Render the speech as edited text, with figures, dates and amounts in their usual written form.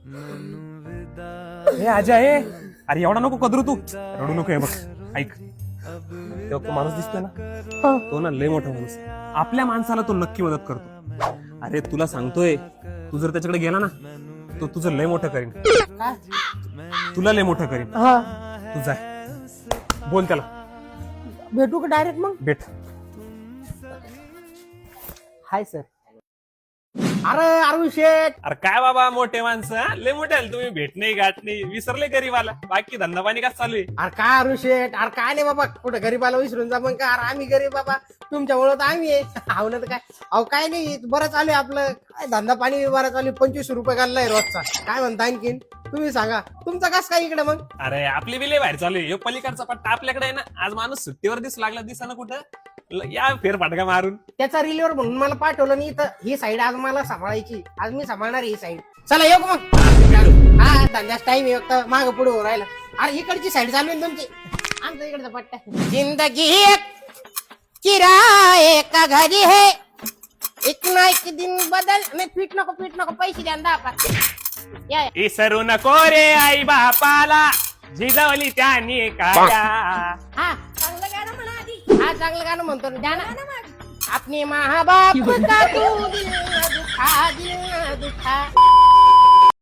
हे अजय अरे एवढा नको कदरू तू रडू नको. हे बघ ऐक, तो माणूस दिसतोय ना, तो ना लय मोठा माणूस आहे. आपल्या माणसाला तो नक्की मदत करतो. अरे तुला सांगतोय, तू जर त्याच्याकडे गेला ना, तो तुझं लय मोठं करीन. तुला लय मोठं करीन. तू जाय, बोल त्याला. भेटू का डायरेक्ट मग? भेट. Hi sir. अरे अरुण शेठ, अरे काय बाबा मोठे माणसं हा? लय मोठे आले तुम्ही, भेट नाही गाठ नाही, विसरले गरीबाला. बाकी धंदा पाणी का चालू आहे? अरे काय अरुण शेठ, अरे काय नाही बाबा, कुठं गरीबाला विसरून जा मग का? अरे आम्ही गरीब बाबा, तुमच्यामुळे तर आम्ही आहे. हाव ना तर काय. अहो काय नाही, बरं चालू आहे आपलं. काय धंदा पाणी बरं चालू आहे. 25 रुपये घाललाय रोजचा. काय म्हणता आणखीन? तुम्ही सांगा, तुमचा कस काय इकडे मग? अरे आपली बिले बाहेर चालू आहे. पलीकडचा पट्टा आपल्याकडे आहे ना. आज माणूस सुट्टीवर लागला दिसा ना कुठं, या फेर फटका मारून. त्याचा रिलीवर म्हणून मला पाठवलं नाही इथं. ही साईड आज मला सांभाळायची, आज मी सांभाळणार ही साईड. चला येऊ का मग? हा धंद्याच टाइम आहे, फक्त माग पुढे हो राहिला. अरे इकडची साईड चालू आहे तुमची, आमचा इकडचा पट्टा. जिंदगी एक किराए का घरी है, एक ना एक दिन बदल. नाही पीठ नको पैसे द्या ना आपण. या इसरू नको रे आई बापाला, जिजवली त्याने काया. हा चांगलं गाणं म्हणा आधी. हा चांगलं गाणं म्हणतो ना, द्या ना. अपने माँ बाप का तू दिल न दुखा, दिल न दुखा.